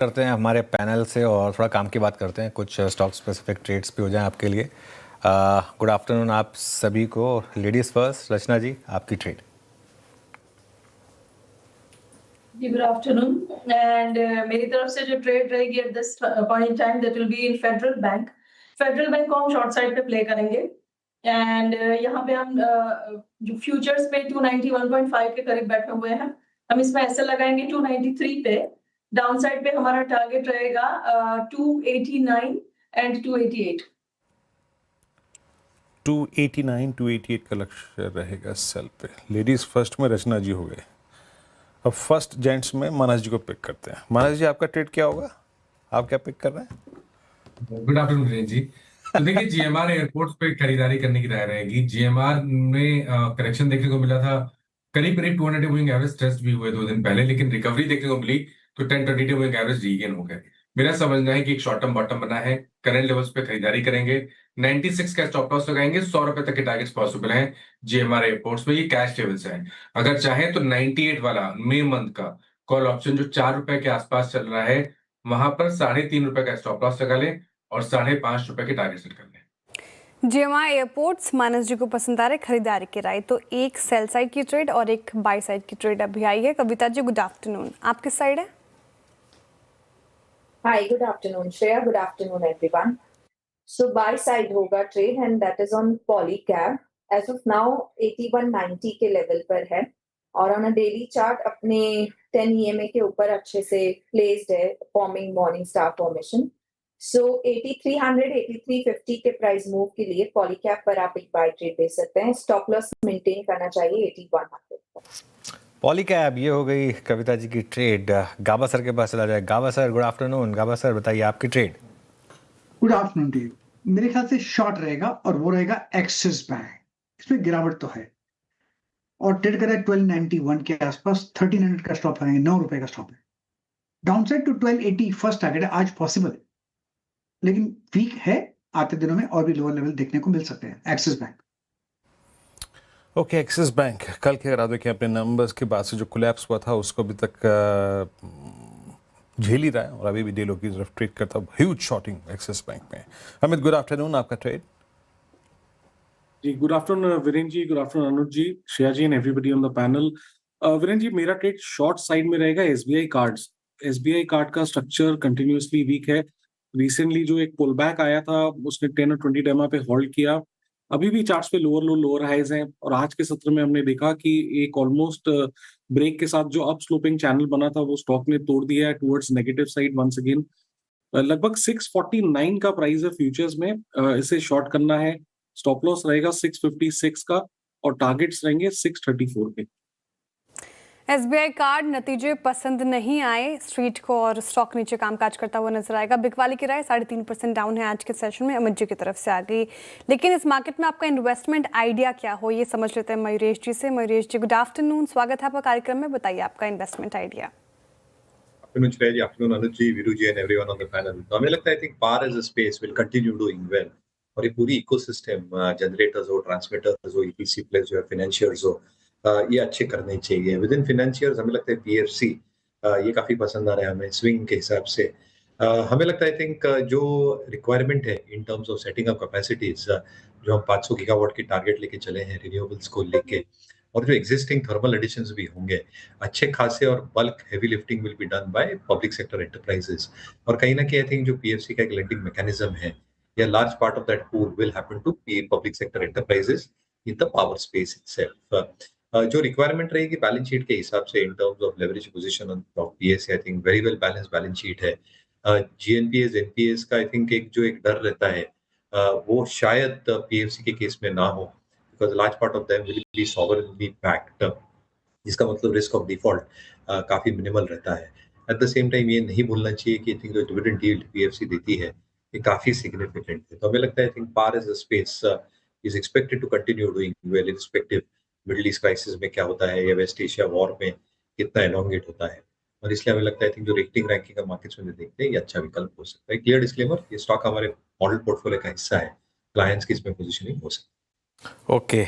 करते हैं हमारे पैनल से और थोड़ा काम की बात करते हैं, कुछ स्टॉक स्पेसिफिक ट्रेड्स भी हो जाएं आपके लिए। गुड आफ्टरनून आप सभी को। लेडीज़ फर्स्ट, रचना जी आपकी ट्रेड। जी गुड आफ्टरनून एंड मेरी तरफ से जो ट्रेड रहेगी at this point in time that will be in Federal Bank को हम शॉर्ट साइड पे प्ले करेंगे एंड यहाँ पे हम जो फ्यूचर्स पे 291.5 के करीब बैठे हुए हैं, हम इसमें ऐसे लगाएंगे 293 पे। डाउन साइड पे हमारा टारगेट रहेगा 289 एंड 288। 289 288 का लक्ष्य रहेगा सेल पे। लेडीज फर्स्ट में रचना जी हो गए। अब फर्स्ट जेंट्स में मानस जी को पिक करते हैं। मानस जी आपका ट्रेड क्या होगा, आप क्या पिक कर रहे हैं? गुड आफ्टरनून वीरेंद्र जी। तो देखिए जीएमआर एयरपोर्ट्स पे खरीदारी करने की राय रहेगी। जीएमआर में करेक्शन देखने को मिला था, करीब करीब 200 मूविंग एवरेज टेस्ट भी हुए 2 दिन पहले, लेकिन रिकवरी देखने को मिली तो 10-20 मूविंग एवरेज रीगेन हो गए। मेरा समझना है कि एक शॉर्ट टर्म बॉटम बना है, करंट लेवल्स पे खरीदारी करेंगे। 96 का स्टॉप लॉस लगाएंगे, 100 रुपए तक के टारगेट्स पॉसिबल हैं जीएमआर एयरपोर्ट्स में। ये कैश लेवल्स हैं। अगर चाहें तो 98 वाला मई मंथ का कॉल ऑप्शन जो 4 रुपए के आसपास चल रहा है, वहां पर 3.5 रुपए का स्टॉप लॉस लगा लें और 5.5 रुपए के टारगेट सेट कर लें। जीएमआर एयरपोर्ट्स मानस जी को पसंद आ रहे खरीदारी की राय, तो एक सेल साइड की ट्रेड और एक बाय साइड की ट्रेड अभी आई है। कविता जी गुड आफ्टरनून, आप किस साइड है? Hi good afternoon Shreya, good afternoon everyone. So buy side होगा trade and that is on Polycab. As of now 8190 के लेवल पर है और ऑन अ डेली चार्ट अपने 10 EMA के ऊपर अच्छे से प्लेस्ड है, फॉर्मिंग मॉर्निंग स्टार फॉर्मेशन। सो 8300 8350 के प्राइस मूव के लिए पॉलीकैब पर आप एक बाय ट्रेड दे सकते हैं। स्टॉप लॉस मेंटेन करना चाहिए 8100 पर। पॉलीकैब ये हो गई कविता जी की ट्रेड। गाबा सर के पास चला जाए। Gaba sir good afternoon. Gaba sir बताइए आपकी trade. Good afternoon to you. मेरे ख्याल से शॉर्ट रहेगा और वो रहेगा एक्सिस बैंक। इसमें गिरावट तो है और ट्रेड करें 1291 के आसपास। 1300 का स्टॉप लगाएंगे, 9 रुपए का स्टॉप है। डाउनसाइड टू 1280 फर्स्ट टारगेट है, आज पॉसिबल है लेकिन वीक है। आते दिनों में और भी लोअर लेवल देखने को मिल सकते हैं। Axis bank. Okay, axis bank कल के अगर आप देखें अपने नंबर्स के बाद से जो कोलैप्स हुआ था उसको अभी तक झेल ही रहा है और अभी भी डीलों की तरफ ट्रेड करता है। ह्यूज शॉर्टिंग एक्सिस बैंक में। अमित गुड आफ्टरनून, आपका ट्रेड। जी good afternoon Virendra ji, good afternoon Anuj ji, Shreya ji and everybody on the panel. Virendra ji, मेरा ट्रेड शॉर्ट साइड में रहेगा एसबीआई कार्ड्स। एसबीआई कार्ड का स्ट्रक्चर कंटिन्यूअसली वीक है। रिसेंटली जो एक पुल बैक आया था उसने 10 और 20 डेमा पे होल्ड किया। अभी भी चार्ट्स पे लोअर लो लोअर हाइज हैं और आज के सत्र में हमने देखा कि एक ऑलमोस्ट ब्रेक के साथ जो अप स्लोपिंग चैनल बना था वो स्टॉक ने तोड़ दिया है towards negative side once again. लगभग 649 का प्राइस है फ्यूचर्स में। इसे शॉर्ट करना है। स्टॉप लॉस रहेगा 656 का और टारगेट्स रहेंगे 634 के। एसबीआई कार्ड नतीजे पसंद नहीं आए स्ट्रीट को और स्टॉक नीचे कामकाज करता हुआ नजर आएगा। बिकवाली की राय 3.5% डाउन है आज के सेशन में, अमित जी की तरफ से आ गई। लेकिन इस मार्केट में आपका इन्वेस्टमेंट आइडिया क्या हो, ये समझ लेते हैं मयूरेश जी से। मयूरेश जी गुड आफ्टरनून, स्वागत है आपका कार्यक्रम में। बताइए आपका investment idea. Afternoon, Shreya. Afternoon, Anuj ji, Viru ji, and everyone on the panel. तो हमें लगता है I think PAR as a space will continue doing well. और ये पूरी इकोसिस्टम जनरेटर्स हो, ट्रांसमिटर्स हो, ईपीसी प्लेयर्स हो, फाइनेंशियर्स हो, ये अच्छे करने चाहिए। विद इन फाइनेंशियर्स हमें लगता है पीएफसी ये काफी पसंद आ रहा है हमें स्विंग के हिसाब से। हमें लगता है आई थिंक जो रिक्वायरमेंट है इन terms of setting up capacities, जो हम 500 गीगावाट की टारगेट लेके चले हैं रिन्यूएबल्स को लेके, और जो एग्जिस्टिंग थर्मल एडिशंस भी होंगे अच्छे खासे, और bulk heavy lifting will be done by public sector enterprises. और कहीं ना कहीं आई थिंक जो पीएफसी का एक लेंडिंग मैकेनिज्म है, या large part of that pool will happen to be public sector enterprises in the power space itself. जो रिक्वायरमेंट रहेगी बैलेंस शीट के हिसाब से in terms of leverage position of PSC, I think very well balance balance sheet है। GNPS NPS का I think एक डर रहता है, वो शायद पीएफसी के केस में ना हो, because large part of them will be sovereignly backed, जिसका मतलब रिस्क ऑफ डिफॉल्ट काफी मिनिमल रहता है। एट द सेम टाइम ये नहीं भूलना चाहिए कि आई थिंक जो डिविडेंड यील्ड पीएफसी देती है ये काफी सिग्निफिकेंट है। तो हमें लगता है I think power as a space is expected to continue doing well irrespective Middle East crisis में क्या होता है, या वेस्ट एशिया वॉर में कितना एलोंगेट होता है। और इसलिए हमें लगता है आई थिंक जो रेटिंग रैंकिंग का मार्केट्स में देखते हैं ये अच्छा विकल्प हो सकता है। क्लियर डिस्क्लेमर, ये स्टॉक हमारे मॉडल पोर्टफोलियो का हिस्सा है, क्लाइंट्स की इसमें पोजीशनिंग हो सकती है। ओके